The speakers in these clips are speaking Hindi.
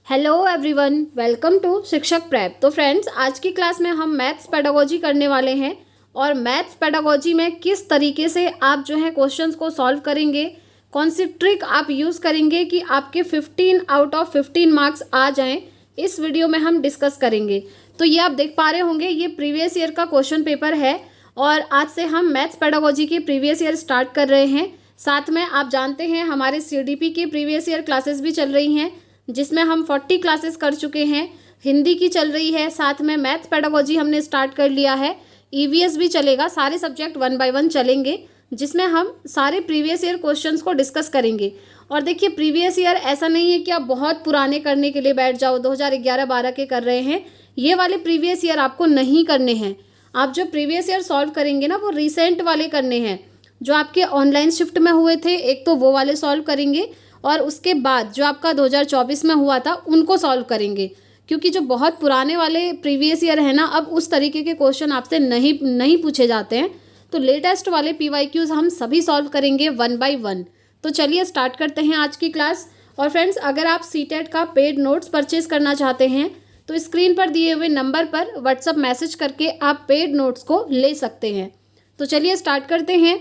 हेलो एवरीवन, वेलकम टू शिक्षक प्रेप। तो फ्रेंड्स, आज की क्लास में हम मैथ्स पेडागोजी करने वाले हैं और मैथ्स पेडागोजी में किस तरीके से आप जो है क्वेश्चंस को सॉल्व करेंगे, कौन सी ट्रिक आप यूज़ करेंगे कि आपके 15 आउट ऑफ 15 मार्क्स आ जाएं, इस वीडियो में हम डिस्कस करेंगे। तो ये आप देख पा रहे होंगे, ये प्रीवियस ईयर का क्वेश्चन पेपर है और आज से हम मैथ्स पेडागोजी के प्रीवियस ईयर स्टार्ट कर रहे हैं। साथ में आप जानते हैं हमारे CDP की प्रीवियस ईयर क्लासेस भी चल रही हैं, जिसमें हम 40 क्लासेस कर चुके हैं। हिंदी की चल रही है, साथ में मैथ्स पेडागोजी हमने स्टार्ट कर लिया है। EVS भी चलेगा, सारे सब्जेक्ट 1 बाय 1 चलेंगे, जिसमें हम सारे प्रीवियस ईयर क्वेश्चंस को डिस्कस करेंगे। और देखिए, प्रीवियस ईयर ऐसा नहीं है कि आप बहुत पुराने करने के लिए बैठ जाओ, 2011-12 के कर रहे हैं। ये वाले प्रीवियस ईयर आपको नहीं करने हैं। आप जो प्रीवियस ईयर सॉल्व करेंगे ना, वो रिसेंट वाले करने हैं, जो आपके ऑनलाइन शिफ्ट में हुए थे। एक तो वो वाले सॉल्व करेंगे और उसके बाद जो आपका 2024 में हुआ था उनको सॉल्व करेंगे, क्योंकि जो बहुत पुराने वाले प्रीवियस ईयर है ना, अब उस तरीके के क्वेश्चन आपसे नहीं पूछे जाते हैं। तो लेटेस्ट वाले PYQs हम सभी सॉल्व करेंगे 1 बाय 1। तो चलिए स्टार्ट करते हैं आज की क्लास। और फ्रेंड्स, अगर आप CTET का पेड नोट्स परचेज करना चाहते हैं तो स्क्रीन पर दिए हुए नंबर पर व्हाट्सअप मैसेज करके आप पेड नोट्स को ले सकते हैं। तो चलिए स्टार्ट करते हैं।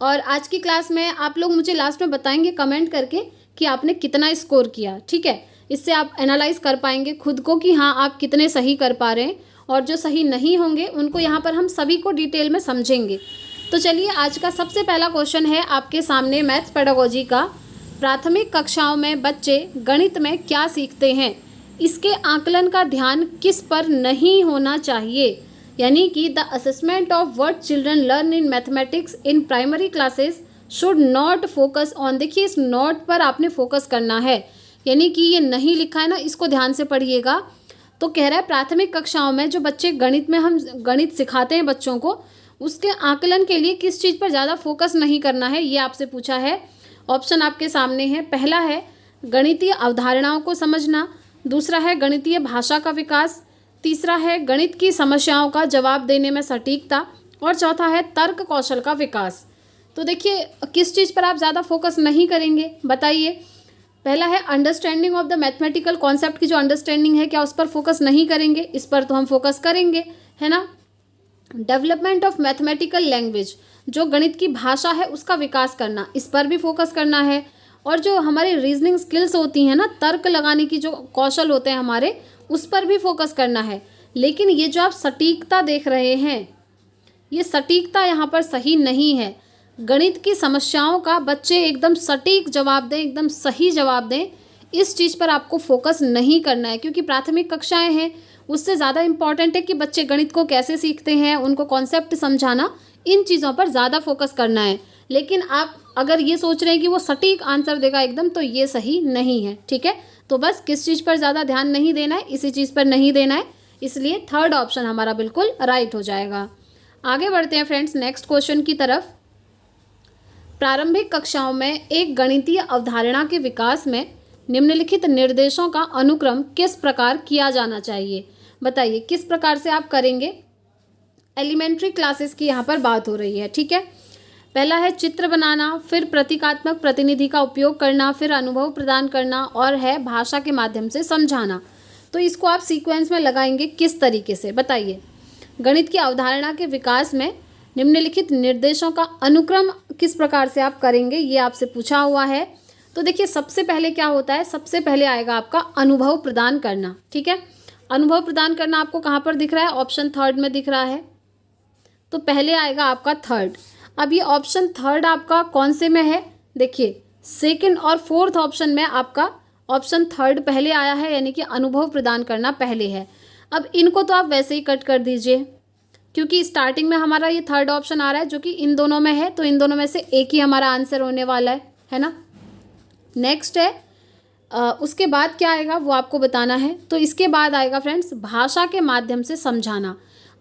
और आज की क्लास में आप लोग मुझे लास्ट में बताएंगे कमेंट करके कि आपने कितना स्कोर किया, ठीक है। इससे आप एनालाइज कर पाएंगे खुद को कि हाँ, आप कितने सही कर पा रहे हैं, और जो सही नहीं होंगे उनको यहाँ पर हम सभी को डिटेल में समझेंगे। तो चलिए, आज का सबसे पहला क्वेश्चन है आपके सामने मैथ्स पेडागोजी का। प्राथमिक कक्षाओं में बच्चे गणित में क्या सीखते हैं, इसके आकलन का ध्यान किस पर नहीं होना चाहिए। यानी कि the assessment of what children learn in mathematics in primary classes should not focus on. देखिए, इस नॉट पर आपने फोकस करना है, यानी कि ये नहीं लिखा है ना, इसको ध्यान से पढ़िएगा। तो कह रहा है प्राथमिक कक्षाओं में जो बच्चे गणित में हम गणित सिखाते हैं बच्चों को, उसके आकलन के लिए किस चीज़ पर ज़्यादा फोकस नहीं करना है, ये आपसे पूछा है। ऑप्शन आपके सामने है। पहला है गणितीय अवधारणाओं को समझना, दूसरा है गणितीय भाषा का विकास, तीसरा है गणित की समस्याओं का जवाब देने में सटीकता, और चौथा है तर्क कौशल का विकास। तो देखिए, किस चीज़ पर आप ज़्यादा फोकस नहीं करेंगे, बताइए। पहला है understanding of the mathematical concept की जो अंडरस्टैंडिंग है, क्या उस पर फोकस नहीं करेंगे? इस पर तो हम फोकस करेंगे, है ना। डेवलपमेंट ऑफ मैथमेटिकल लैंग्वेज, जो गणित की भाषा है उसका विकास करना, इस पर भी फोकस करना है। और जो हमारी रीजनिंग स्किल्स होती हैं ना, तर्क लगाने की जो कौशल होते हैं हमारे, उस पर भी फोकस करना है। लेकिन ये जो आप सटीकता देख रहे हैं, ये सटीकता यहाँ पर सही नहीं है। गणित की समस्याओं का बच्चे एकदम सटीक जवाब दें, एकदम सही जवाब दें, इस चीज़ पर आपको फोकस नहीं करना है, क्योंकि प्राथमिक कक्षाएं हैं। उससे ज़्यादा इम्पॉर्टेंट है कि बच्चे गणित को कैसे सीखते हैं, उनको कॉन्सेप्ट समझाना, इन चीज़ों पर ज़्यादा फोकस करना है। लेकिन आप अगर ये सोच रहे हैं कि वो सटीक आंसर देगा एकदम, तो ये सही नहीं है, ठीक है। तो बस किस चीज़ पर ज़्यादा ध्यान नहीं देना है, इसी चीज़ पर नहीं देना है, इसलिए थर्ड ऑप्शन हमारा बिल्कुल राइट हो जाएगा। आगे बढ़ते हैं फ्रेंड्स नेक्स्ट क्वेश्चन की तरफ। प्रारंभिक कक्षाओं में एक गणितीय अवधारणा के विकास में निम्नलिखित निर्देशों का अनुक्रम किस प्रकार किया जाना चाहिए, बताइए किस प्रकार से आप करेंगे। एलिमेंट्री क्लासेस की यहाँ पर बात हो रही है, ठीक है। पहला है चित्र बनाना, फिर प्रतीकात्मक प्रतिनिधि का उपयोग करना, फिर अनुभव प्रदान करना, और है भाषा के माध्यम से समझाना। तो इसको आप सीक्वेंस में लगाएंगे किस तरीके से, बताइए। गणित की अवधारणा के विकास में निम्नलिखित निर्देशों का अनुक्रम किस प्रकार से आप करेंगे, ये आपसे पूछा हुआ है। तो देखिए, सबसे पहले क्या होता है, सबसे पहले आएगा आपका अनुभव प्रदान करना, ठीक है। अनुभव प्रदान करना आपको कहाँ पर दिख रहा है, ऑप्शन थर्ड में दिख रहा है। तो पहले आएगा आपका थर्ड। अब ये ऑप्शन थर्ड आपका कौन से में है, देखिए सेकंड और फोर्थ ऑप्शन में आपका ऑप्शन थर्ड पहले आया है, यानी कि अनुभव प्रदान करना पहले है। अब इनको तो आप वैसे ही कट कर दीजिए, क्योंकि स्टार्टिंग में हमारा ये थर्ड ऑप्शन आ रहा है जो कि इन दोनों में है, तो इन दोनों में से एक ही हमारा आंसर होने वाला है ना। नेक्स्ट है उसके बाद क्या आएगा वो आपको बताना है। तो इसके बाद आएगा फ्रेंड्स भाषा के माध्यम से समझाना,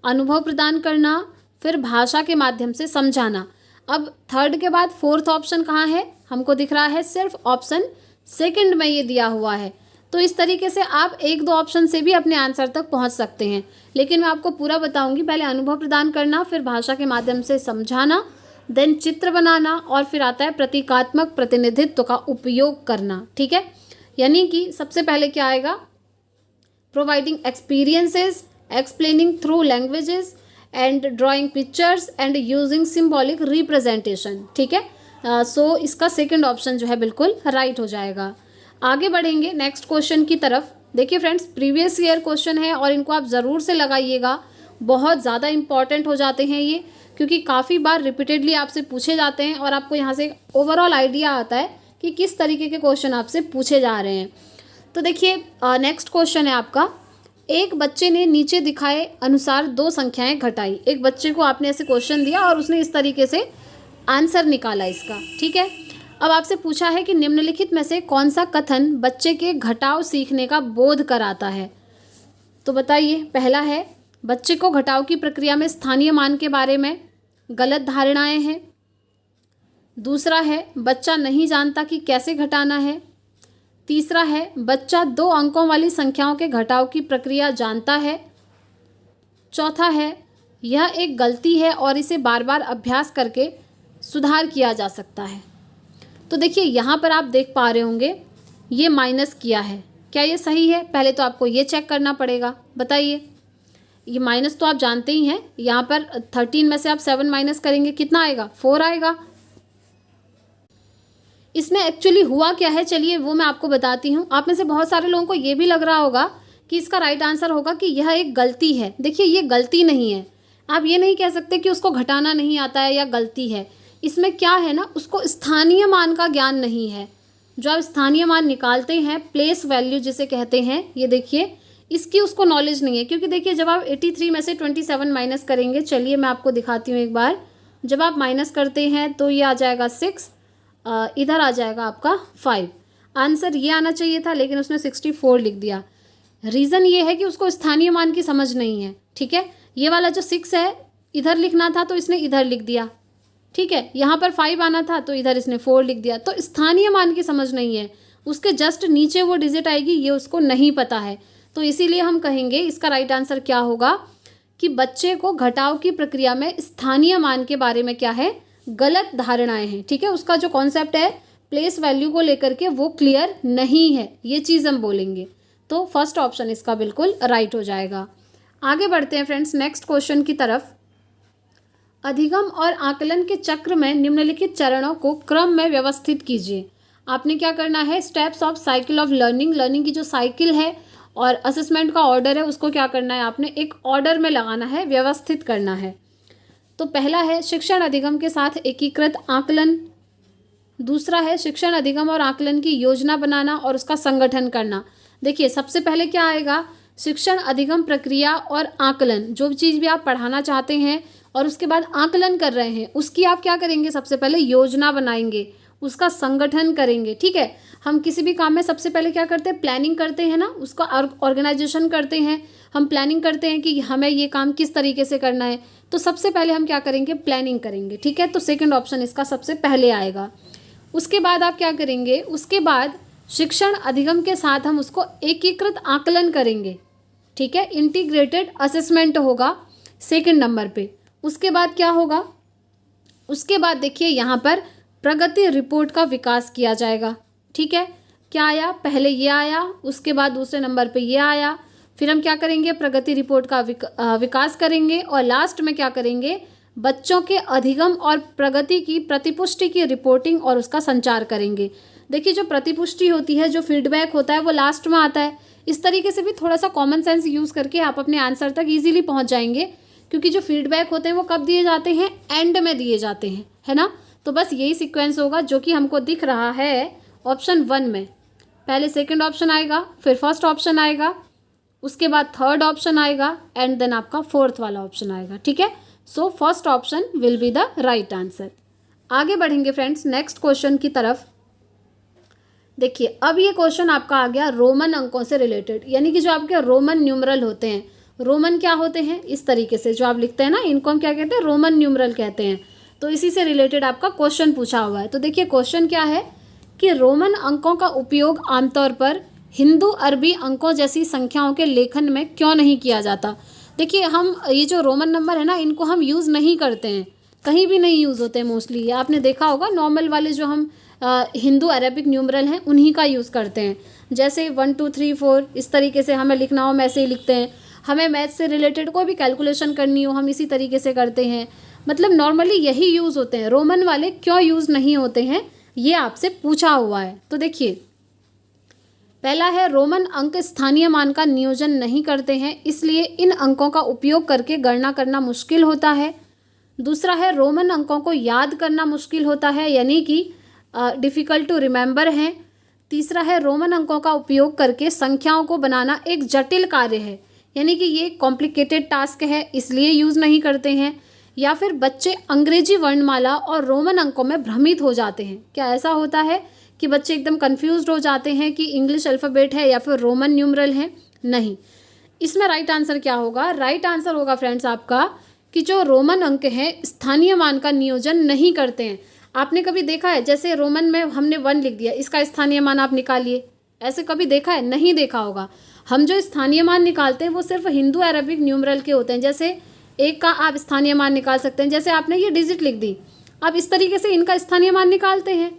अनुभव प्रदान करना, फिर भाषा के माध्यम से समझाना। अब थर्ड के बाद फोर्थ ऑप्शन कहाँ है, हमको दिख रहा है सिर्फ ऑप्शन सेकंड में ये दिया हुआ है। तो इस तरीके से आप एक दो ऑप्शन से भी अपने आंसर तक पहुंच सकते हैं, लेकिन मैं आपको पूरा बताऊंगी। पहले अनुभव प्रदान करना, फिर भाषा के माध्यम से समझाना, देन चित्र बनाना, और फिर आता है प्रतीकात्मक प्रतिनिधित्व का उपयोग करना, ठीक है। यानी कि सबसे पहले क्या आएगा, providing experiences, explaining through languages and drawing pictures and using symbolic representation. ठीक है, सो इसका सेकंड ऑप्शन जो है बिल्कुल राइट हो जाएगा। आगे बढ़ेंगे नेक्स्ट क्वेश्चन की तरफ। देखिए फ्रेंड्स, प्रीवियस ईयर क्वेश्चन है और इनको आप ज़रूर से लगाइएगा, बहुत ज़्यादा इंपॉर्टेंट हो जाते हैं ये, क्योंकि काफ़ी बार रिपीटेडली आपसे पूछे जाते हैं और आपको यहाँ से ओवरऑल आइडिया आता है कि किस तरीके के क्वेश्चन आपसे पूछे जा रहे हैं। तो देखिए नेक्स्ट क्वेश्चन है आपका, एक बच्चे ने नीचे दिखाए अनुसार दो संख्याएं घटाई। एक बच्चे को आपने ऐसे क्वेश्चन दिया और उसने इस तरीके से आंसर निकाला इसका। ठीक है, अब आपसे पूछा है कि निम्नलिखित में से कौन सा कथन बच्चे के घटाव सीखने का बोध कराता है। तो बताइए, पहला है बच्चे को घटाव की प्रक्रिया में स्थानीय मान के बारे में गलत धारणाएं हैं। दूसरा है बच्चा नहीं जानता कि कैसे घटाना है। तीसरा है बच्चा 2 अंकों वाली संख्याओं के घटाव की प्रक्रिया जानता है। चौथा है यह एक गलती है और इसे बार बार अभ्यास करके सुधार किया जा सकता है। तो देखिए यहाँ पर आप देख पा रहे होंगे ये माइनस किया है, क्या ये सही है? पहले तो आपको ये चेक करना पड़ेगा। बताइए, ये माइनस तो आप जानते ही हैं, यहाँ पर 13 में से आप 7 माइनस करेंगे कितना आएगा? 4 आएगा। इसमें एक्चुअली हुआ क्या है, चलिए वो मैं आपको बताती हूँ। आप में से बहुत सारे लोगों को ये भी लग रहा होगा कि इसका राइट आंसर होगा कि यह एक गलती है। देखिए ये गलती नहीं है, आप ये नहीं कह सकते कि उसको घटाना नहीं आता है या गलती है। इसमें क्या है ना, उसको स्थानीय मान का ज्ञान नहीं है। जो आप स्थानीय मान निकालते हैं, प्लेस वैल्यू जिसे कहते हैं, ये देखिए इसकी उसको नॉलेज नहीं है। क्योंकि देखिए जब आप 83 में से 27 माइनस करेंगे, चलिए मैं आपको दिखाती हूँ एक बार। जब आप माइनस करते हैं तो ये आ जाएगा 6, इधर आ जाएगा आपका 5। आंसर ये आना चाहिए था लेकिन उसने 64 लिख दिया। रीज़न ये है कि उसको स्थानीय मान की समझ नहीं है। ठीक है, ये वाला जो 6 है इधर लिखना था तो इसने इधर लिख दिया। ठीक है, यहाँ पर 5 आना था तो इधर इसने 4 लिख दिया। तो स्थानीय मान की समझ नहीं है, उसके जस्ट नीचे वो डिजिट आएगी ये उसको नहीं पता है। तो इसीलिए हम कहेंगे इसका राइट आंसर क्या होगा कि बच्चे को घटाव की प्रक्रिया में स्थानीय मान के बारे में क्या है, गलत धारणाएं हैं। ठीक है, उसका जो कॉन्सेप्ट है प्लेस वैल्यू को लेकर के वो क्लियर नहीं है, ये चीज़ हम बोलेंगे। तो फर्स्ट ऑप्शन इसका बिल्कुल राइट हो जाएगा। आगे बढ़ते हैं फ्रेंड्स नेक्स्ट क्वेश्चन की तरफ। अधिगम और आकलन के चक्र में निम्नलिखित चरणों को क्रम में व्यवस्थित कीजिए। आपने क्या करना है, steps of cycle of learning, learning की जो साइकिल है और असेसमेंट का ऑर्डर है उसको क्या करना है, आपने एक ऑर्डर में लगाना है, व्यवस्थित करना है। तो पहला है शिक्षण अधिगम के साथ एकीकृत आकलन। दूसरा है शिक्षण अधिगम और आकलन की योजना बनाना और उसका संगठन करना। देखिए सबसे पहले क्या आएगा, शिक्षण अधिगम प्रक्रिया और आकलन, जो चीज़ भी आप पढ़ाना चाहते हैं और उसके बाद आकलन कर रहे हैं उसकी आप क्या करेंगे, सबसे पहले योजना बनाएंगे, उसका संगठन करेंगे। ठीक है, हम किसी भी काम में सबसे पहले क्या करते हैं, प्लानिंग करते हैं ना, उसका ऑर्गेनाइजेशन करते हैं। हम प्लानिंग करते हैं कि हमें ये काम किस तरीके से करना है, तो सबसे पहले हम क्या करेंगे, प्लानिंग करेंगे। ठीक है, तो सेकंड ऑप्शन इसका सबसे पहले आएगा। उसके बाद आप क्या करेंगे, उसके बाद शिक्षण अधिगम के साथ हम उसको एकीकृत आकलन करेंगे। ठीक है, इंटीग्रेटेड असेसमेंट होगा सेकंड नंबर पे। उसके बाद क्या होगा, उसके बाद देखिए यहाँ पर प्रगति रिपोर्ट का विकास किया जाएगा। ठीक है, क्या आया, पहले ये आया, उसके बाद दूसरे नंबर पे ये आया, फिर हम क्या करेंगे, प्रगति रिपोर्ट का विकास करेंगे और लास्ट में क्या करेंगे, बच्चों के अधिगम और प्रगति की प्रतिपुष्टि की रिपोर्टिंग और उसका संचार करेंगे। देखिए जो प्रतिपुष्टि होती है, जो फीडबैक होता है वो लास्ट में आता है। इस तरीके से भी थोड़ा सा कॉमन सेंस यूज़ करके आप अपने आंसर तक ईजिली पहुँच जाएंगे, क्योंकि जो फीडबैक होते हैं वो कब दिए जाते हैं, एंड में दिए जाते हैं, है ना। तो बस यही सीक्वेंस होगा जो कि हमको दिख रहा है ऑप्शन 1 में। पहले सेकंड ऑप्शन आएगा, फिर फर्स्ट ऑप्शन आएगा, उसके बाद थर्ड ऑप्शन आएगा एंड देन आपका फोर्थ वाला ऑप्शन आएगा। ठीक है, so first option will be the right answer. आगे बढ़ेंगे फ्रेंड्स नेक्स्ट क्वेश्चन की तरफ। देखिए अब ये क्वेश्चन आपका आ गया रोमन अंकों से रिलेटेड, यानी कि जो आपके रोमन न्यूमरल होते हैं। रोमन क्या होते हैं, इस तरीके से जो आप लिखते हैं ना, इनको हम क्या कहते हैं, रोमन न्यूमरल कहते हैं। तो इसी से रिलेटेड आपका क्वेश्चन पूछा हुआ है। तो देखिए क्वेश्चन क्या है कि रोमन अंकों का उपयोग आमतौर पर हिंदू अरबी अंकों जैसी संख्याओं के लेखन में क्यों नहीं किया जाता। देखिए हम ये जो रोमन नंबर है ना, इनको हम यूज़ नहीं करते हैं, कहीं भी नहीं यूज़ होते हैं मोस्टली। आपने देखा होगा नॉर्मल वाले जो हम हिंदू अरेबिक न्यूमरल हैं उन्हीं का यूज़ करते हैं। जैसे 1 2 3 4 इस तरीके से हमें लिखना हो हम ऐसे ही लिखते हैं, हमें मैथ से रिलेटेड कोई भी कैलकुलेशन करनी हो हम इसी तरीके से करते हैं। मतलब नॉर्मली यही यूज़ होते हैं, रोमन वाले क्यों यूज़ नहीं होते हैं ये आपसे पूछा हुआ है। तो देखिए, पहला है रोमन अंक स्थानीय मान का नियोजन नहीं करते हैं, इसलिए इन अंकों का उपयोग करके गणना करना मुश्किल होता है। दूसरा है रोमन अंकों को याद करना मुश्किल होता है, यानी कि डिफ़िकल्ट टू रिमेंबर हैं। तीसरा है रोमन अंकों का उपयोग करके संख्याओं को बनाना एक जटिल कार्य है, यानी कि ये कॉम्प्लिकेटेड टास्क है इसलिए यूज़ नहीं करते हैं। या फिर बच्चे अंग्रेजी वर्णमाला और रोमन अंकों में भ्रमित हो जाते हैं। क्या ऐसा होता है कि बच्चे एकदम कंफ्यूज्ड हो जाते हैं कि इंग्लिश अल्फ़ाबेट है या फिर रोमन न्यूमरल है? नहीं। इसमें राइट आंसर क्या होगा? राइट आंसर होगा फ्रेंड्स आपका कि जो रोमन अंक हैं स्थानीय मान का नियोजन नहीं करते हैं। आपने कभी देखा है जैसे रोमन में हमने 1 लिख दिया, इसका स्थानीय मान आप निकालिए, ऐसे कभी देखा है? नहीं देखा होगा। हम जो स्थानीय मान निकालते हैं वो सिर्फ हिंदू अरबिक न्यूमरल के होते हैं। जैसे 1 का आप स्थानीय मान निकाल सकते हैं, जैसे आपने ये डिजिट लिख दी, आप इस तरीके से इनका स्थानीय मान निकालते हैं,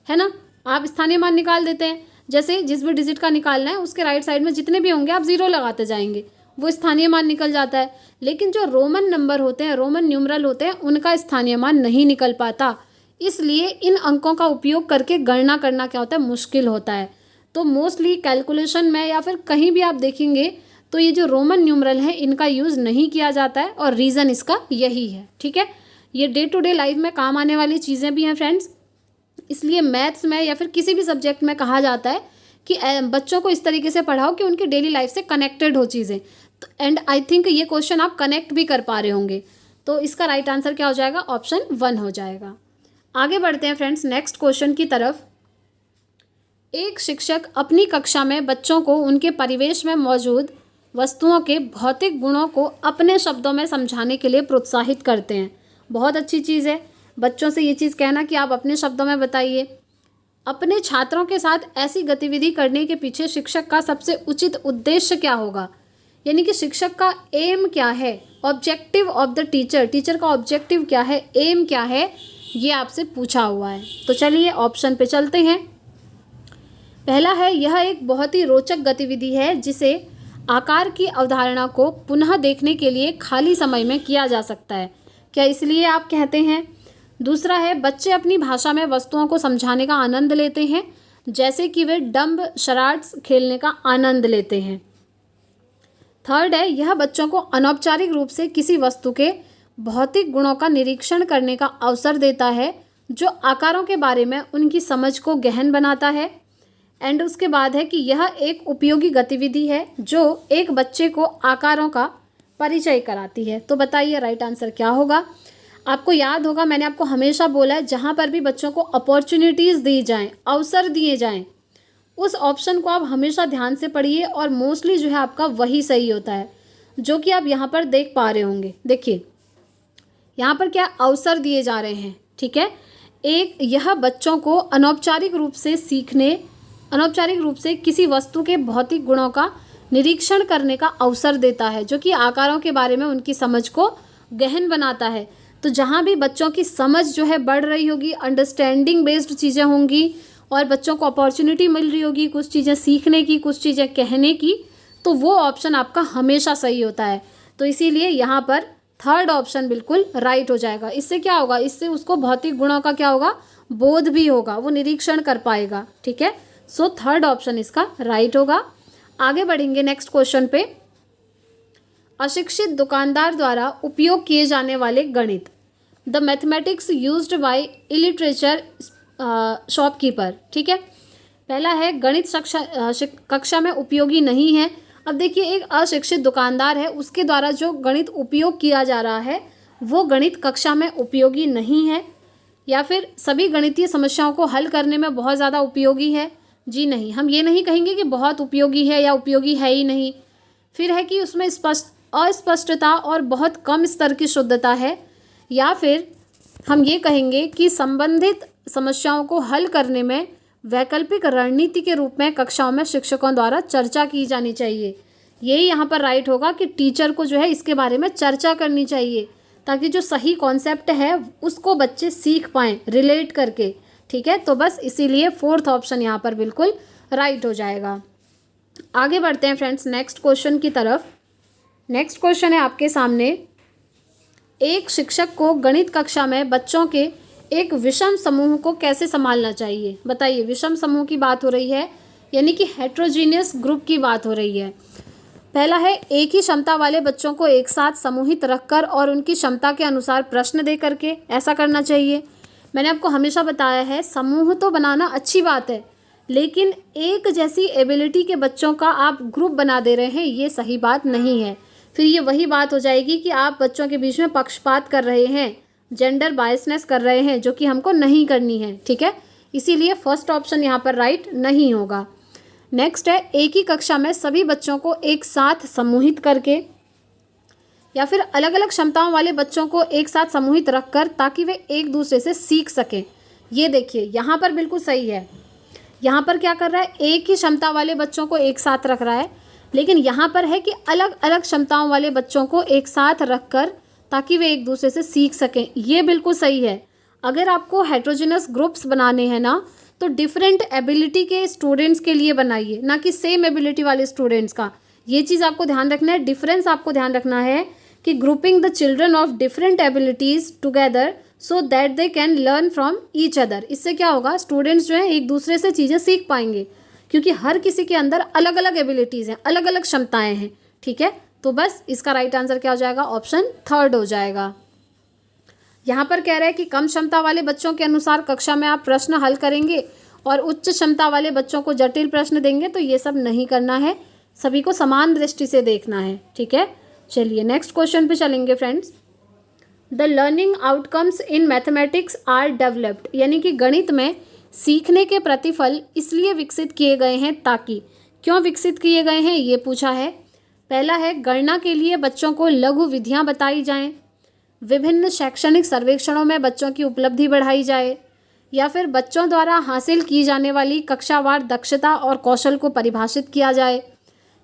है ना? आप स्थानीय मान निकाल देते हैं। जैसे जिस भी डिजिट का निकालना है उसके राइट साइड में जितने भी होंगे आप 0 लगाते जाएंगे, वो स्थानीय मान निकल जाता है। लेकिन जो रोमन नंबर होते हैं, रोमन न्यूमरल होते हैं, उनका स्थानीय मान नहीं निकल पाता, इसलिए इन अंकों का उपयोग करके गणना करना क्या होता है? मुश्किल होता है। तो मोस्टली कैलकुलेशन में या फिर कहीं भी आप देखेंगे तो ये जो रोमन न्यूमरल है इनका यूज़ नहीं किया जाता है और रीज़न इसका यही है। ठीक है, ये डे टू डे लाइफ में काम आने वाली चीज़ें भी हैं फ्रेंड्स, इसलिए मैथ्स में या फिर किसी भी सब्जेक्ट में कहा जाता है कि बच्चों को इस तरीके से पढ़ाओ कि उनकी डेली लाइफ से कनेक्टेड हो चीज़ें। तो एंड आई थिंक ये क्वेश्चन आप कनेक्ट भी कर पा रहे होंगे। तो इसका राइट आंसर क्या हो जाएगा? ऑप्शन 1 हो जाएगा। आगे बढ़ते हैं फ्रेंड्स नेक्स्ट क्वेश्चन की तरफ। एक शिक्षक अपनी कक्षा में बच्चों को उनके परिवेश में मौजूद वस्तुओं के भौतिक गुणों को अपने शब्दों में समझाने के लिए प्रोत्साहित करते हैं। बहुत अच्छी चीज़ है बच्चों से ये चीज़ कहना कि आप अपने शब्दों में बताइए। अपने छात्रों के साथ ऐसी गतिविधि करने के पीछे शिक्षक का सबसे उचित उद्देश्य क्या होगा? यानी कि शिक्षक का एम क्या है, objective of the teacher, teacher का ऑब्जेक्टिव क्या है, एम क्या है, ये आपसे पूछा हुआ है। तो चलिए ऑप्शन पे चलते हैं। पहला है यह एक बहुत ही रोचक गतिविधि है जिसे आकार की अवधारणा को पुनः देखने के लिए खाली समय में किया जा सकता है। क्या इसलिए आप कहते हैं? दूसरा है बच्चे अपनी भाषा में वस्तुओं को समझाने का आनंद लेते हैं, जैसे कि वे डम्ब शराड्स खेलने का आनंद लेते हैं। थर्ड है यह बच्चों को अनौपचारिक रूप से किसी वस्तु के भौतिक गुणों का निरीक्षण करने का अवसर देता है, जो आकारों के बारे में उनकी समझ को गहन बनाता है। एंड उसके बाद है कि यह एक उपयोगी गतिविधि है जो एक बच्चे को आकारों का परिचय कराती है। तो बताइए राइट आंसर क्या होगा? आपको याद होगा मैंने आपको हमेशा बोला है जहाँ पर भी बच्चों को अपॉर्चुनिटीज़ दी जाएं, अवसर दिए जाएं, उस ऑप्शन को आप हमेशा ध्यान से पढ़िए और मोस्टली जो है आपका वही सही होता है, जो कि आप यहाँ पर देख पा रहे होंगे। देखिए यहाँ पर क्या अवसर दिए जा रहे हैं, ठीक है। एक यह बच्चों को अनौपचारिक रूप से किसी वस्तु के भौतिक गुणों का निरीक्षण करने का अवसर देता है, जो कि आकारों के बारे में उनकी समझ को गहन बनाता है। तो जहाँ भी बच्चों की समझ जो है बढ़ रही होगी, अंडरस्टैंडिंग बेस्ड चीज़ें होंगी और बच्चों को अपॉर्चुनिटी मिल रही होगी कुछ चीज़ें सीखने की, कुछ चीज़ें कहने की, तो वो ऑप्शन आपका हमेशा सही होता है। तो इसीलिए यहाँ पर थर्ड ऑप्शन बिल्कुल राइट हो जाएगा। इससे क्या होगा? इससे उसको भौतिक गुणों का क्या होगा? बोध भी होगा, वो निरीक्षण कर पाएगा, ठीक है। सो थर्ड ऑप्शन इसका राइट होगा। आगे बढ़ेंगे नेक्स्ट क्वेश्चन पे। अशिक्षित दुकानदार द्वारा उपयोग किए जाने वाले गणित, the mathematics used by illiterate shopkeeper, ठीक है। पहला है गणित कक्षा में उपयोगी नहीं है। अब देखिए एक अशिक्षित दुकानदार है, उसके द्वारा जो गणित उपयोग किया जा रहा है वो गणित कक्षा में उपयोगी नहीं है, या फिर सभी गणितीय समस्याओं को हल करने में बहुत ज़्यादा उपयोगी है। जी नहीं, हम ये नहीं कहेंगे कि बहुत उपयोगी है या उपयोगी है ही नहीं। फिर है कि उसमें अस्पष्टता और बहुत कम स्तर की शुद्धता है, या फिर हम ये कहेंगे कि संबंधित समस्याओं को हल करने में वैकल्पिक रणनीति के रूप में कक्षाओं में शिक्षकों द्वारा चर्चा की जानी चाहिए। यही यहाँ पर राइट होगा कि टीचर को जो है इसके बारे में चर्चा करनी चाहिए, ताकि जो सही कॉन्सेप्ट है उसको बच्चे सीख पाएँ रिलेट करके, ठीक है। तो बस इसीलिए फोर्थ ऑप्शन यहाँ पर बिल्कुल राइट हो जाएगा। आगे बढ़ते हैं फ्रेंड्स नेक्स्ट क्वेश्चन की तरफ। नेक्स्ट क्वेश्चन है आपके सामने, एक शिक्षक को गणित कक्षा में बच्चों के एक विषम समूह को कैसे संभालना चाहिए। बताइए, विषम समूह की बात हो रही है, यानी कि हेट्रोजीनियस ग्रुप की बात हो रही है। पहला है, एक ही क्षमता वाले बच्चों को एक साथ समूहित रखकर और उनकी क्षमता के अनुसार प्रश्न दे करके ऐसा करना चाहिए। मैंने आपको हमेशा बताया है, समूह तो बनाना अच्छी बात है, लेकिन एक जैसी एबिलिटी के बच्चों का आप ग्रुप बना दे रहे हैं, ये सही बात नहीं है। फिर ये वही बात हो जाएगी कि आप बच्चों के बीच में पक्षपात कर रहे हैं, जेंडर बायसनेस कर रहे हैं, जो कि हमको नहीं करनी है। ठीक है, इसीलिए फर्स्ट ऑप्शन यहाँ पर राइट नहीं होगा। नेक्स्ट है, एक ही कक्षा में सभी बच्चों को एक साथ समूहित करके या फिर अलग अलग क्षमताओं वाले बच्चों को एक साथ समूहित रखकर, ताकि वे एक दूसरे से सीख सकें। ये देखिए, यहाँ पर बिल्कुल सही है। यहाँ पर क्या कर रहा है, एक ही क्षमता वाले बच्चों को एक साथ रख रहा है, लेकिन यहाँ पर है कि अलग अलग क्षमताओं वाले बच्चों को एक साथ रखकर ताकि वे एक दूसरे से सीख सकें। ये बिल्कुल सही है। अगर आपको हेट्रोजेनस ग्रुप्स बनाने हैं ना, तो डिफरेंट एबिलिटी के स्टूडेंट्स के लिए बनाइए, ना कि सेम एबिलिटी वाले स्टूडेंट्स का। ये चीज़ आपको ध्यान रखना है, डिफरेंस आपको ध्यान रखना है कि grouping the children of different abilities together so that they can learn from each other. इससे क्या होगा, स्टूडेंट्स जो हैं एक दूसरे से चीज़ें सीख पाएंगे, क्योंकि हर किसी के अंदर अलग अलग एबिलिटीज़ हैं, अलग अलग क्षमताएं हैं। ठीक है, तो बस इसका राइट आंसर क्या हो जाएगा, ऑप्शन थर्ड हो जाएगा। यहाँ पर कह रहा है कि कम क्षमता वाले बच्चों के अनुसार कक्षा में आप प्रश्न हल करेंगे और उच्च क्षमता वाले बच्चों को जटिल प्रश्न देंगे, तो ये सब नहीं करना है, सभी को समान दृष्टि से देखना है। ठीक है, चलिए नेक्स्ट क्वेश्चन पे चलेंगे friends. The learning outcomes in mathematics are developed, यानी कि गणित में सीखने के प्रतिफल इसलिए विकसित किए गए हैं ताकि, क्यों विकसित किए गए हैं ये पूछा है। पहला है, गणना के लिए बच्चों को लघु विधियां बताई जाएं, विभिन्न शैक्षणिक सर्वेक्षणों में बच्चों की उपलब्धि बढ़ाई जाए, या फिर बच्चों द्वारा हासिल की जाने वाली कक्षावार दक्षता और कौशल को परिभाषित किया जाए,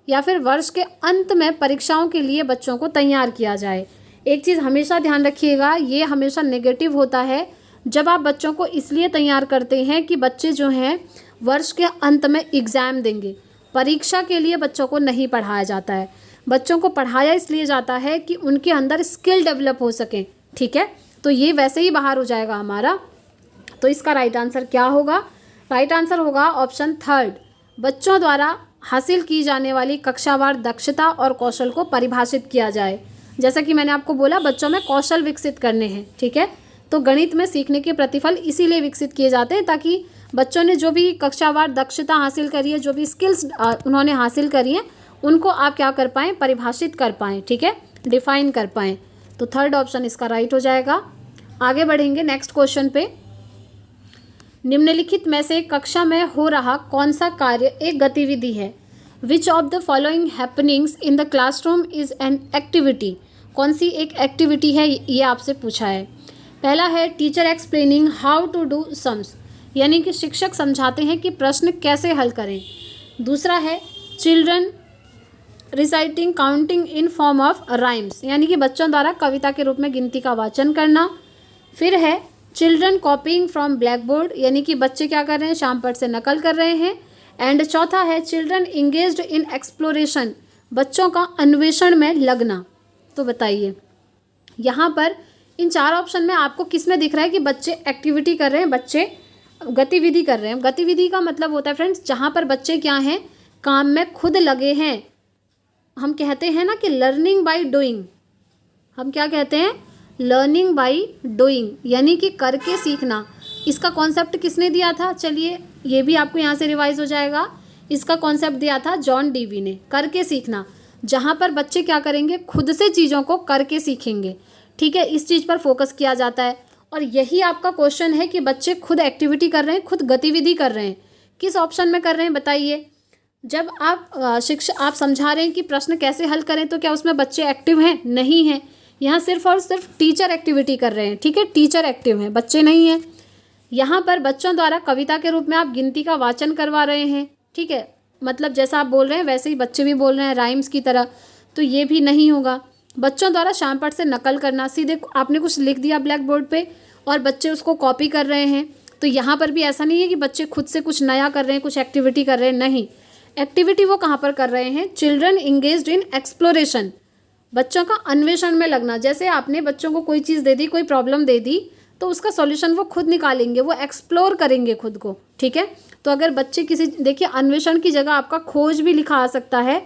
या फिर वर्ष के अंत में परीक्षाओं के लिए बच्चों को तैयार किया जाए। एक चीज़ हमेशा ध्यान रखिएगा, ये हमेशा नेगेटिव होता है जब आप बच्चों को इसलिए तैयार करते हैं कि बच्चे जो हैं वर्ष के अंत में एग्ज़ाम देंगे। परीक्षा के लिए बच्चों को नहीं पढ़ाया जाता है, बच्चों को पढ़ाया इसलिए जाता है कि उनके अंदर स्किल डेवलप हो सके। ठीक है, तो ये वैसे ही बाहर हो जाएगा हमारा। तो इसका राइट आंसर क्या होगा, राइट आंसर होगा ऑप्शन थर्ड, बच्चों द्वारा हासिल की जाने वाली कक्षावार दक्षता और कौशल को परिभाषित किया जाए। जैसा कि मैंने आपको बोला, बच्चों में कौशल विकसित करने हैं। ठीक है, तो गणित में सीखने के प्रतिफल इसीलिए विकसित किए जाते हैं ताकि बच्चों ने जो भी कक्षावार दक्षता हासिल करी है, जो भी स्किल्स उन्होंने हासिल करी हैं, उनको आप क्या कर पाएँ, परिभाषित कर पाएँ। ठीक है, डिफाइन कर पाएँ। तो थर्ड ऑप्शन इसका राइट हो जाएगा। आगे बढ़ेंगे नेक्स्ट क्वेश्चन पे। निम्नलिखित में से कक्षा में हो रहा कौन सा कार्य एक गतिविधि है। विच of the following happenings in the classroom is an activity. कौन सी एक एक्टिविटी है, ये आपसे पूछा है। पहला है, teacher explaining how to do sums, यानी कि शिक्षक समझाते हैं कि प्रश्न कैसे हल करें। दूसरा है, children reciting counting in form of rhymes, यानी कि बच्चों द्वारा कविता के रूप में गिनती का वाचन करना। फिर है, चिल्ड्रन कॉपिंग फ्रॉम ब्लैक बोर्ड, यानी कि बच्चे क्या कर रहे हैं, श्यामपट्ट से नकल कर रहे हैं। एंड चौथा है, चिल्ड्रन इंगेज्ड इन एक्सप्लोरेशन, बच्चों का अन्वेषण में लगना। तो बताइए, यहाँ पर इन चार ऑप्शन में आपको किस में दिख रहा है कि बच्चे एक्टिविटी कर रहे हैं, बच्चे गतिविधि कर रहे हैं। गतिविधि का मतलब होता है फ्रेंड्स, जहाँ पर बच्चे क्या हैं, काम में खुद लगे हैं। हम कहते हैं ना कि लर्निंग बाय डूइंग, हम क्या कहते हैं, लर्निंग बाय डूइंग, यानी कि करके सीखना। इसका कॉन्सेप्ट किसने दिया था, चलिए ये भी आपको यहाँ से रिवाइज हो जाएगा। इसका कॉन्सेप्ट दिया था जॉन डीवी ने, करके सीखना, जहाँ पर बच्चे क्या करेंगे, खुद से चीज़ों को करके सीखेंगे। ठीक है, इस चीज़ पर फोकस किया जाता है। और यही आपका क्वेश्चन है कि बच्चे खुद एक्टिविटी कर रहे हैं, खुद गतिविधि कर रहे हैं, किस ऑप्शन में कर रहे हैं बताइए। जब आप समझा रहे हैं कि प्रश्न कैसे हल करें, तो क्या उसमें बच्चे एक्टिव हैं, नहीं हैं। यहाँ सिर्फ और सिर्फ टीचर एक्टिविटी कर रहे हैं। ठीक है, टीचर एक्टिव हैं, बच्चे नहीं हैं। यहाँ पर बच्चों द्वारा कविता के रूप में आप गिनती का वाचन करवा रहे हैं। ठीक है, मतलब जैसा आप बोल रहे हैं वैसे ही बच्चे भी बोल रहे हैं, राइम्स की तरह, तो ये भी नहीं होगा। बच्चों द्वारा श्यामपट्ट से नकल करना, सीधे आपने कुछ लिख दिया ब्लैक बोर्ड पे और बच्चे उसको कॉपी कर रहे हैं, तो यहाँ पर भी ऐसा नहीं है कि बच्चे खुद से कुछ नया कर रहे हैं, कुछ एक्टिविटी कर रहे हैं, नहीं। एक्टिविटी वो कहाँ पर कर रहे हैं? चिल्ड्रन इंगेज्ड इन एक्सप्लोरेशन, बच्चों का अन्वेषण में लगना। जैसे आपने बच्चों को कोई चीज़ दे दी, कोई प्रॉब्लम दे दी, तो उसका सॉल्यूशन वो खुद निकालेंगे, वो एक्सप्लोर करेंगे खुद को, ठीक है। तो अगर बच्चे किसी, देखिए अन्वेषण की जगह आपका खोज भी लिखा आ सकता है,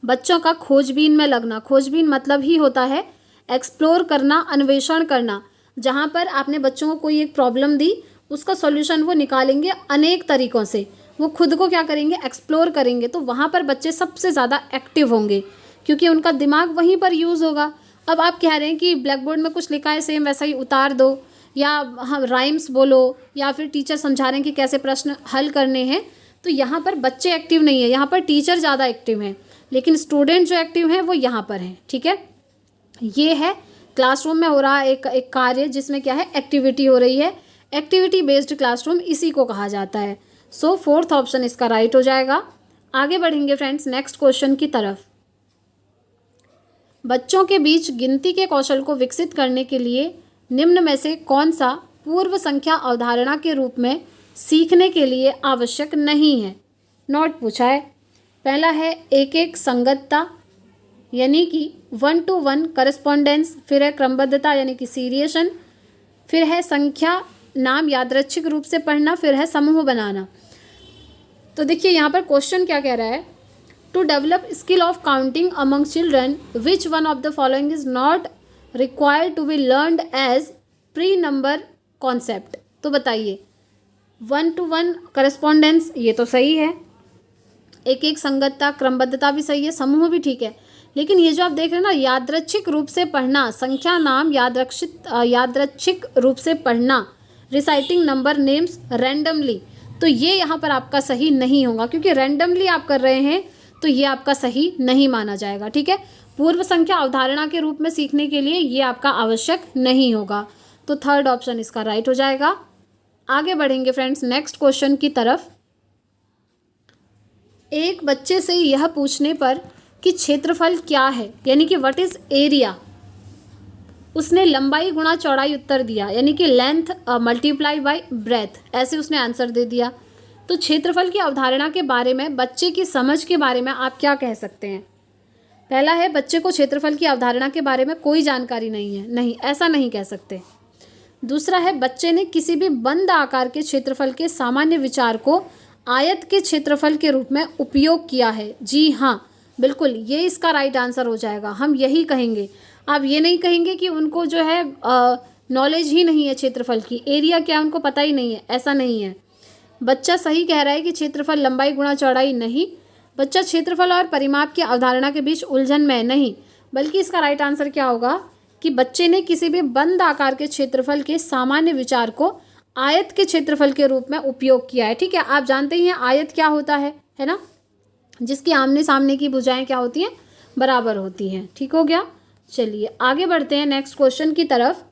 बच्चों का खोजबीन में लगना। खोजबीन मतलब ही होता है एक्सप्लोर करना, अन्वेषण करना। जहाँ पर आपने बच्चों को कोई एक प्रॉब्लम दी, उसका सॉल्यूशन वो निकालेंगे अनेक तरीक़ों से, वो खुद को क्या करेंगे? एक्सप्लोर करेंगे। तो वहाँ पर बच्चे सबसे ज़्यादा एक्टिव होंगे, क्योंकि उनका दिमाग वहीं पर यूज़ होगा। अब आप कह रहे हैं कि ब्लैक बोर्ड में कुछ लिखा है सेम वैसा ही उतार दो, या हम राइम्स बोलो, या फिर टीचर समझा रहे हैं कि कैसे प्रश्न हल करने हैं, तो यहाँ पर बच्चे एक्टिव नहीं है, यहाँ पर टीचर ज़्यादा एक्टिव हैं, लेकिन स्टूडेंट जो एक्टिव हैं वो यहाँ पर हैं, ठीक है। ये है क्लासरूम में हो रहा एक कार्य, जिसमें क्या है? एक्टिविटी हो रही है। एक्टिविटी बेस्ड क्लासरूम इसी को कहा जाता है। सो फोर्थ ऑप्शन इसका राइट हो जाएगा। आगे बढ़ेंगे फ्रेंड्स नेक्स्ट क्वेश्चन की तरफ। बच्चों के बीच गिनती के कौशल को विकसित करने के लिए निम्न में से कौन सा पूर्व संख्या अवधारणा के रूप में सीखने के लिए आवश्यक नहीं है? नोट पूछा है। पहला है एक एक संगतता, यानी कि 1 to 1 करस्पॉन्डेंस, फिर है क्रमबद्धता यानी कि सीरिएशन, फिर है संख्या नाम यादृच्छिक रूप से पढ़ना, फिर है समूह बनाना। तो देखिए यहाँ पर क्वेश्चन क्या कह रहा है? To develop skill of counting among children which one of the following is not required to be learned as pre number concept. तो बताइए, 1 to 1 करस्पॉन्डेंस ये तो सही है, एक एक संगतता, क्रमबद्धता भी सही है, समूह भी ठीक है, लेकिन ये जो आप देख रहे हैं ना, यादृच्छिक रूप से पढ़ना, संख्या नाम यादृच्छिक रूप से पढ़ना, रिसाइटिंग नंबर नेम्स रैंडमली, तो ये यहाँ पर आपका सही नहीं होगा, क्योंकि रैंडमली आप कर रहे हैं तो ये आपका सही नहीं माना जाएगा, ठीक है। पूर्व संख्या अवधारणा के रूप में सीखने के लिए ये आपका आवश्यक नहीं होगा। तो थर्ड ऑप्शन इसका राइट हो जाएगा। आगे बढ़ेंगे फ्रेंड्स नेक्स्ट क्वेश्चन की तरफ। एक बच्चे से यह पूछने पर कि क्षेत्रफल क्या है, यानी कि व्हाट इज एरिया, उसने लंबाई गुणा चौड़ाई उत्तर दिया, यानी कि लेंथ मल्टीप्लाई बाय ब्रेथ, ऐसे उसने आंसर दे दिया। तो क्षेत्रफल की अवधारणा के बारे में, बच्चे की समझ के बारे में आप क्या कह सकते हैं? पहला है बच्चे को क्षेत्रफल की अवधारणा के बारे में कोई जानकारी नहीं है, नहीं, ऐसा नहीं कह सकते। दूसरा है बच्चे ने किसी भी बंद आकार के क्षेत्रफल के सामान्य विचार को आयत के क्षेत्रफल के रूप में उपयोग किया है। जी हाँ, बिल्कुल, ये इसका राइट आंसर हो जाएगा। हम यही कहेंगे। आप ये नहीं कहेंगे कि उनको जो है नॉलेज ही नहीं है क्षेत्रफल की, एरिया क्या उनको पता ही नहीं है, ऐसा नहीं है। बच्चा सही कह रहा है कि क्षेत्रफल लंबाई गुणा चौड़ाई नहीं, बच्चा क्षेत्रफल और परिमाप की अवधारणा के बीच उलझन में नहीं, बल्कि इसका राइट आंसर क्या होगा कि बच्चे ने किसी भी बंद आकार के क्षेत्रफल के सामान्य विचार को आयत के क्षेत्रफल के रूप में उपयोग किया है। ठीक है, आप जानते ही हैं आयत क्या होता है ना, जिसकी आमने सामने की भुजाएं क्या होती हैं, बराबर होती हैं। ठीक हो गया। चलिए आगे बढ़ते हैं नेक्स्ट क्वेश्चन की तरफ।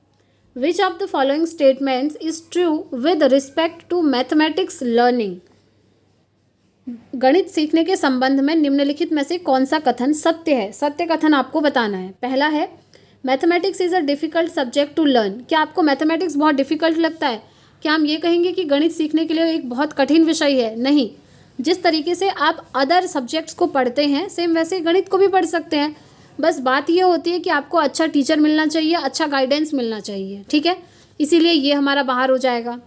Which of the following statements is true with respect to mathematics learning. गणित सीखने के संबंध में निम्नलिखित में से कौन सा कथन सत्य है? सत्य कथन आपको बताना है। पहला है mathematics is a difficult subject to learn. क्या आपको मैथमेटिक्स बहुत डिफ़िकल्ट लगता है? क्या हम ये कहेंगे कि गणित सीखने के लिए एक बहुत कठिन विषय है? नहीं, जिस तरीके से आप अदर सब्जेक्ट्स को पढ़ते हैं सेम वैसे गणित को भी पढ़ सकते हैं। बस बात ये होती है कि आपको अच्छा टीचर मिलना चाहिए, अच्छा गाइडेंस मिलना चाहिए। ठीक है, इसीलिए ये हमारा बाहर हो जाएगा।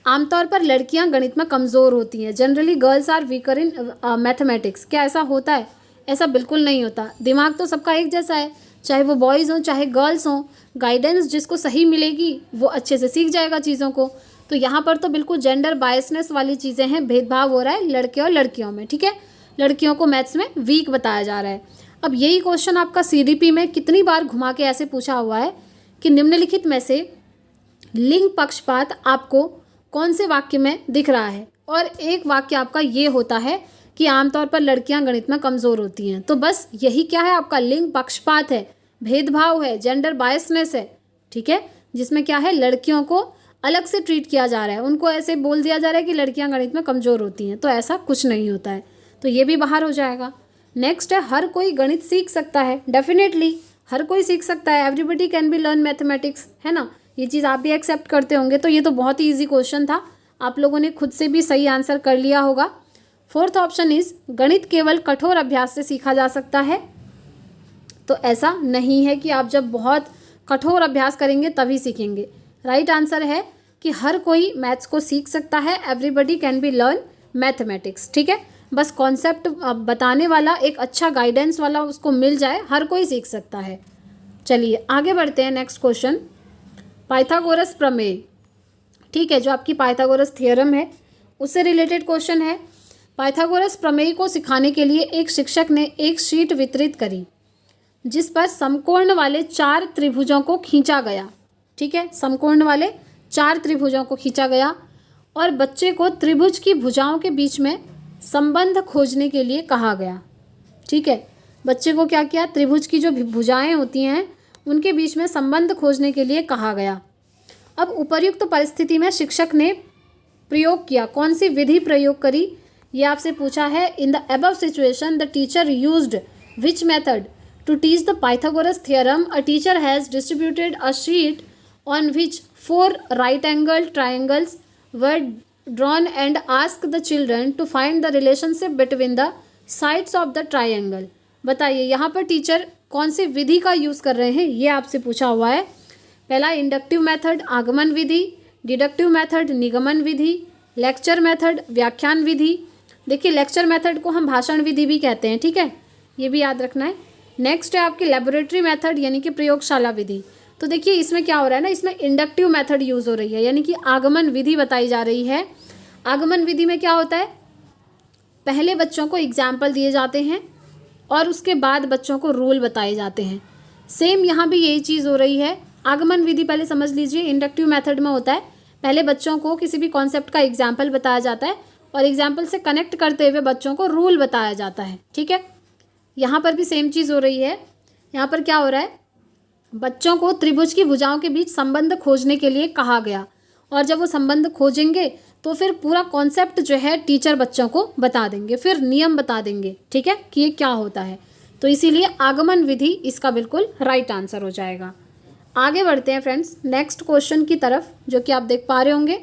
आमतौर पर लड़कियां गणित में कमज़ोर होती हैं। Generally girls are weaker in mathematics. क्या ऐसा होता है? ऐसा बिल्कुल नहीं होता। दिमाग तो सबका एक जैसा है, चाहे वो बॉयज़ हों चाहे गर्ल्स हों। गाइडेंस जिसको सही मिलेगी वो अच्छे से सीख जाएगा चीज़ों को। तो यहाँ पर तो बिल्कुल जेंडर बायसनेस वाली चीज़ें हैं, भेदभाव हो रहा है लड़के और लड़कियों में। ठीक है, लड़कियों को मैथ्स में वीक बताया जा रहा है। अब यही क्वेश्चन आपका CDP में कितनी बार घुमा के ऐसे पूछा हुआ है कि निम्नलिखित में से लिंग पक्षपात आपको कौन से वाक्य में दिख रहा है? और एक वाक्य आपका ये होता है कि आमतौर पर लड़कियां गणित में कमज़ोर होती हैं। तो बस यही क्या है आपका लिंग पक्षपात है, भेदभाव है, जेंडर बायसनेस है। ठीक है, जिसमें क्या है लड़कियों को अलग से ट्रीट किया जा रहा है, उनको ऐसे बोल दिया जा रहा है कि लड़कियां गणित में कमज़ोर होती हैं। तो ऐसा कुछ नहीं होता है, तो ये भी बाहर हो जाएगा। नेक्स्ट है हर कोई गणित सीख सकता है। डेफिनेटली हर कोई सीख सकता है, everybody can be learn mathematics, है ना, ये चीज़ आप भी एक्सेप्ट करते होंगे। तो ये तो बहुत ही ईजी क्वेश्चन था, आप लोगों ने खुद से भी सही आंसर कर लिया होगा। फोर्थ ऑप्शन इज गणित केवल कठोर अभ्यास से सीखा जा सकता है। तो ऐसा नहीं है कि आप जब बहुत कठोर अभ्यास करेंगे तभी सीखेंगे। राइट आंसर है कि हर कोई मैथ्स को सीख सकता है, everybody can be learn mathematics. ठीक है, बस कॉन्सेप्ट बताने वाला एक अच्छा गाइडेंस वाला उसको मिल जाए, हर कोई सीख सकता है। चलिए आगे बढ़ते हैं। नेक्स्ट क्वेश्चन, पाइथागोरस प्रमेय। ठीक है, जो आपकी पाइथागोरस थ्योरम है उससे रिलेटेड क्वेश्चन है। पाइथागोरस प्रमेय को सिखाने के लिए एक शिक्षक ने एक शीट वितरित करी जिस पर समकोण वाले 4 त्रिभुजों को खींचा गया। ठीक है, समकोण वाले 4 त्रिभुजों को खींचा गया और बच्चे को त्रिभुज की भुजाओं के बीच में संबंध खोजने के लिए कहा गया। ठीक है, बच्चे को क्या किया, त्रिभुज की जो भुजाएं होती हैं उनके बीच में संबंध खोजने के लिए कहा गया। अब उपर्युक्त परिस्थिति में शिक्षक ने प्रयोग किया, कौन सी विधि प्रयोग करी, ये आपसे पूछा है। In the above situation the teacher used which method to teach the Pythagoras theorem. A teacher has distributed a sheet on which 4 right-angled triangles were drawn and asked the children to find the relationship between the sides of the triangle। बताइए यहाँ पर टीचर कौन सी विधि का यूज़ कर रहे हैं, ये आपसे पूछा हुआ है। पहला इंडक्टिव मेथड आगमन विधि, डिडक्टिव मेथड निगमन विधि, लेक्चर मेथड व्याख्यान विधि। देखिए लेक्चर मेथड को हम भाषण विधि भी कहते हैं। ठीक है, ये भी याद रखना है। नेक्स्ट है आपकी लेबोरेटरी मेथड यानी कि प्रयोगशाला विधि। तो देखिए इसमें क्या हो रहा है ना, इसमें इंडक्टिव मेथड यूज़ हो रही है यानी कि आगमन विधि बताई जा रही है। आगमन विधि में क्या होता है, पहले बच्चों को एग्जाम्पल दिए जाते हैं और उसके बाद बच्चों को रूल बताए जाते हैं। सेम यहाँ भी यही चीज़ हो रही है। आगमन विधि पहले समझ लीजिए, इंडक्टिव मेथड में होता है पहले बच्चों को किसी भी कॉन्सेप्ट का एग्जाम्पल बताया जाता है और एग्जाम्पल से कनेक्ट करते हुए बच्चों को रूल बताया जाता है। ठीक है, यहाँ पर भी सेम चीज़ हो रही है। यहाँ पर क्या हो रहा है, बच्चों को त्रिभुज की भुजाओं के बीच संबंध खोजने के लिए कहा गया और जब वो संबंध खोजेंगे तो फिर पूरा कॉन्सेप्ट जो है टीचर बच्चों को बता देंगे, फिर नियम बता देंगे। ठीक है, कि ये क्या होता है। तो इसीलिए आगमन विधि इसका बिल्कुल राइट आंसर हो जाएगा। आगे बढ़ते हैं फ्रेंड्स नेक्स्ट क्वेश्चन की तरफ, जो कि आप देख पा रहे होंगे।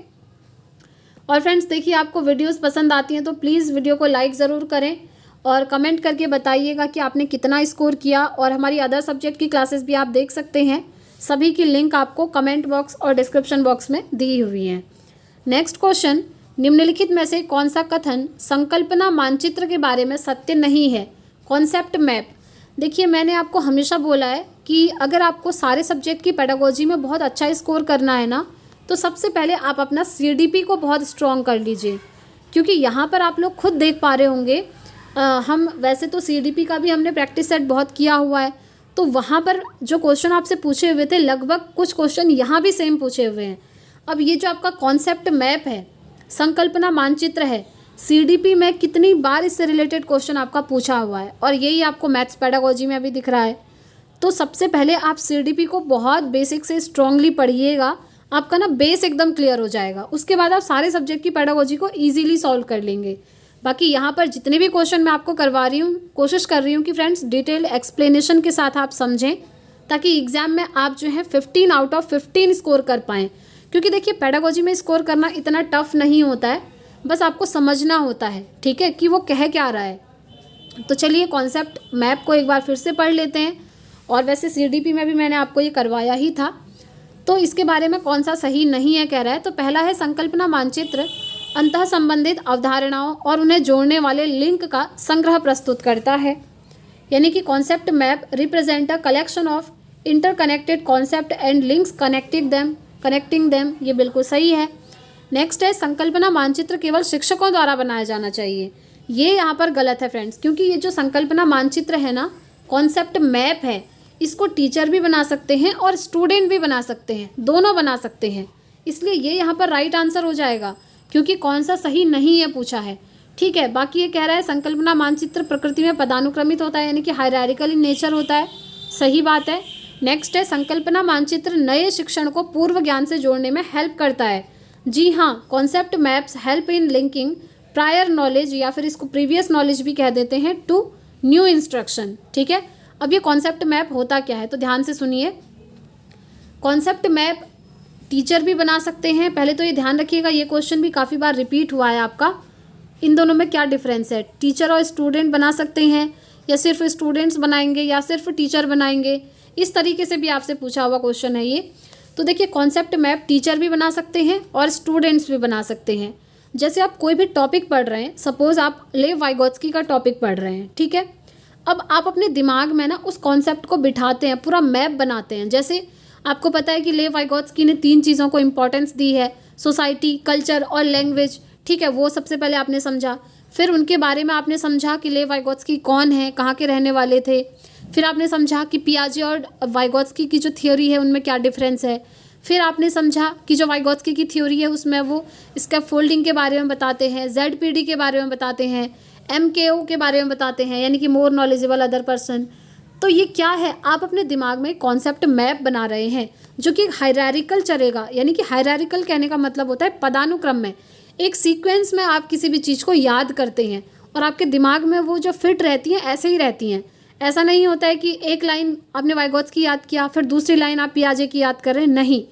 और फ्रेंड्स देखिए, आपको वीडियोज़ पसंद आती हैं तो प्लीज़ वीडियो को लाइक ज़रूर करें और कमेंट करके बताइएगा कि आपने कितना स्कोर किया। और हमारी अदर सब्जेक्ट की क्लासेस भी आप देख सकते हैं, सभी की लिंक आपको कमेंट बॉक्स और डिस्क्रिप्शन बॉक्स में दी हुई है। नेक्स्ट क्वेश्चन, निम्नलिखित में से कौन सा कथन संकल्पना मानचित्र के बारे में सत्य नहीं है। Concept map. देखिए मैंने आपको हमेशा बोला है कि अगर आपको सारे सब्जेक्ट की पेडागोजी में बहुत अच्छा स्कोर करना है ना, तो सबसे पहले आप अपना CDP को बहुत स्ट्रॉन्ग कर लीजिए, क्योंकि यहाँ पर आप लोग खुद देख पा रहे होंगे हम वैसे तो CDP का भी हमने प्रैक्टिस सेट बहुत किया हुआ है, तो वहाँ पर जो क्वेश्चन आपसे पूछे हुए थे लगभग कुछ क्वेश्चन यहाँ भी सेम पूछे हुए हैं। अब ये जो आपका कॉन्सेप्ट मैप है, संकल्पना मानचित्र है, CDP में कितनी बार इससे रिलेटेड क्वेश्चन आपका पूछा हुआ है और यही आपको मैथ्स पेडागोजी में अभी दिख रहा है। तो सबसे पहले आप CDP को बहुत बेसिक से स्ट्रांगली पढ़िएगा, आपका ना बेस एकदम क्लियर हो जाएगा। उसके बाद आप सारे सब्जेक्ट की पेडागोजी को ईजिली सॉल्व कर लेंगे। बाकी यहाँ पर जितने भी क्वेश्चन मैं आपको करवा रही हूँ, कोशिश कर रही हूँ कि फ्रेंड्स डिटेल एक्सप्लेनेशन के साथ आप समझें, ताकि एग्ज़ाम में आप जो है 15 आउट ऑफ 15 स्कोर कर पाएँ। क्योंकि देखिए पेडागोजी में स्कोर करना इतना टफ नहीं होता है, बस आपको समझना होता है। ठीक है, कि वो कह क्या रहा है। तो चलिए कॉन्सेप्ट मैप को एक बार फिर से पढ़ लेते हैं। और वैसे CDP में भी मैंने आपको ये करवाया ही था, तो इसके बारे में कौन सा सही नहीं है कह रहा है। तो पहला है संकल्पना मानचित्र अंतः संबंधित अवधारणाओं और उन्हें जोड़ने वाले लिंक का संग्रह प्रस्तुत करता है, यानी कि concept map represent a collection of interconnected concept and links connecting them. ये बिल्कुल सही है। नेक्स्ट है संकल्पना मानचित्र केवल शिक्षकों द्वारा बनाया जाना चाहिए। ये यहाँ पर गलत है फ्रेंड्स, क्योंकि ये जो संकल्पना मानचित्र है ना, कॉन्सेप्ट मैप है, इसको टीचर भी बना सकते हैं और स्टूडेंट भी बना सकते हैं, दोनों बना सकते हैं। इसलिए ये यहाँ पर राइट आंसर हो जाएगा, क्योंकि कौन सा सही नहीं है पूछा है। ठीक है, बाकी ये कह रहा है संकल्पना मानचित्र प्रकृति में पदानुक्रमित होता है, यानी कि हायरार्किकल इन नेचर होता है। सही बात है। नेक्स्ट है संकल्पना मानचित्र नए शिक्षण को पूर्व ज्ञान से जोड़ने में हेल्प करता है। जी हाँ, concept maps help in linking prior knowledge, या फिर इसको प्रीवियस नॉलेज भी कह देते हैं, टू न्यू इंस्ट्रक्शन। ठीक है, अब ये कॉन्सेप्ट मैप होता क्या है तो ध्यान से सुनिए। कॉन्सेप्ट मैप टीचर भी बना सकते हैं। पहले तो ये ध्यान रखिएगा, ये क्वेश्चन भी काफ़ी बार रिपीट हुआ है आपका, इन दोनों में क्या डिफरेंस है। टीचर और स्टूडेंट बना सकते हैं, या सिर्फ स्टूडेंट्स बनाएंगे, या सिर्फ टीचर बनाएंगे, इस तरीके से भी आपसे पूछा हुआ क्वेश्चन है ये। तो देखिए, कॉन्सेप्ट मैप टीचर भी बना सकते हैं और स्टूडेंट्स भी बना सकते हैं। जैसे आप कोई भी टॉपिक पढ़ रहे हैं, सपोज आप लेव वाइगोत्स्की का टॉपिक पढ़ रहे हैं, ठीक है। अब आप अपने दिमाग में ना उस कॉन्सेप्ट को बिठाते हैं, पूरा मैप बनाते हैं। जैसे आपको पता है कि लेव वाइगोत्स्की ने 3 चीज़ों को इम्पोर्टेंस दी है, सोसाइटी, कल्चर और लैंग्वेज, ठीक है। वो सबसे पहले आपने समझा, फिर उनके बारे में आपने समझा कि लेव वाइगोत्स्की कौन है, कहाँ के रहने वाले थे। फिर आपने समझा कि पियाजे और वाइगोत्स्की की जो थ्योरी है उनमें क्या डिफरेंस है। फिर आपने समझा कि जो वाइगोत्स्की की थ्योरी है उसमें वो स्कैफोल्डिंग के बारे में बताते हैं, ZPD के बारे में बताते हैं, MKO के बारे में बताते हैं, यानी कि मोर नॉलेजेबल अदर पर्सन। तो ये क्या है, आप अपने दिमाग में कॉन्सेप्ट मैप बना रहे हैं जो कि हायरार्किकल चलेगा। यानी कि हायरार्किकल कहने का मतलब होता है पदानुक्रम में, एक सीक्वेंस में आप किसी भी चीज़ को याद करते हैं और आपके दिमाग में वो जो फिट रहती हैं ऐसे ही रहती हैं। ऐसा नहीं होता है कि एक लाइन आपने वाइगोत्स्की याद किया, फिर दूसरी लाइन आप पियाजे की याद कर रहे हैं, नहीं।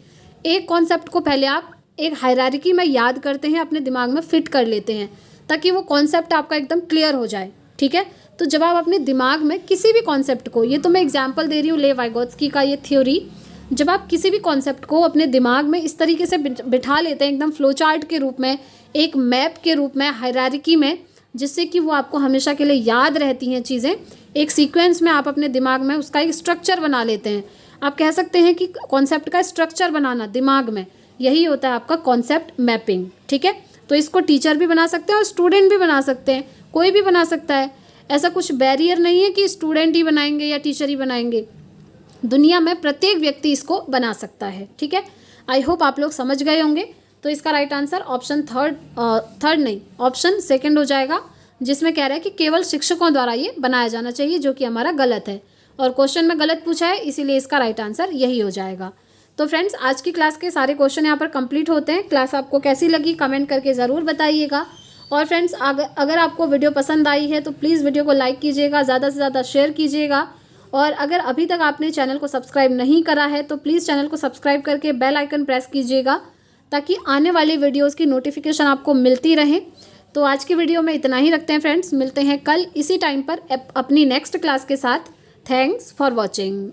एक कॉन्सेप्ट को पहले आप एक हायरार्की में याद करते हैं, अपने दिमाग में फिट कर लेते हैं, ताकि वो कॉन्सेप्ट आपका एकदम क्लियर हो जाए, ठीक है। तो जब आप अपने दिमाग में किसी भी कॉन्सेप्ट को, ये तो मैं एग्जांपल दे रही हूँ लेव वाइगोत्स्की का ये थ्योरी, जब आप किसी भी कॉन्सेप्ट को अपने दिमाग में इस तरीके से बिठा लेते हैं, एकदम फ्लो चार्ट के रूप में, एक मैप के रूप में, हायरार्की में, जिससे कि वो आपको हमेशा के लिए याद रहती हैं चीज़ें, एक सीक्वेंस में आप अपने दिमाग में उसका एक स्ट्रक्चर बना लेते हैं। आप कह सकते हैं कि कॉन्सेप्ट का स्ट्रक्चर बनाना दिमाग में, यही होता है आपका कॉन्सेप्ट मैपिंग, ठीक है। तो इसको टीचर भी बना सकते हैं और स्टूडेंट भी बना सकते हैं, कोई भी बना सकता है। ऐसा कुछ बैरियर नहीं है कि स्टूडेंट ही बनाएंगे या टीचर ही बनाएंगे, दुनिया में प्रत्येक व्यक्ति इसको बना सकता है, ठीक है। आई होप आप लोग समझ गए होंगे। तो इसका राइट आंसर ऑप्शन थर्ड नहीं, ऑप्शन सेकंड हो जाएगा, जिसमें कह रहा है कि केवल शिक्षकों द्वारा ये बनाया जाना चाहिए, जो कि हमारा गलत है, और क्वेश्चन में गलत पूछा है, इसीलिए इसका राइट आंसर यही हो जाएगा। तो फ्रेंड्स, आज की क्लास के सारे क्वेश्चन यहाँ पर कंप्लीट होते हैं। क्लास आपको कैसी लगी कमेंट करके ज़रूर बताइएगा। और फ्रेंड्स, अगर आपको वीडियो पसंद आई है तो प्लीज़ वीडियो को लाइक कीजिएगा, ज़्यादा से ज़्यादा शेयर कीजिएगा। और अगर अभी तक आपने चैनल को सब्सक्राइब नहीं करा है तो प्लीज़ चैनल को सब्सक्राइब करके बेल आइकन प्रेस कीजिएगा, ताकि आने वाली वीडियोज़ की नोटिफिकेशन आपको मिलती रहे। तो आज की वीडियो में इतना ही रखते हैं फ्रेंड्स, मिलते हैं कल इसी टाइम पर अपनी नेक्स्ट क्लास के साथ। Thanks for watching.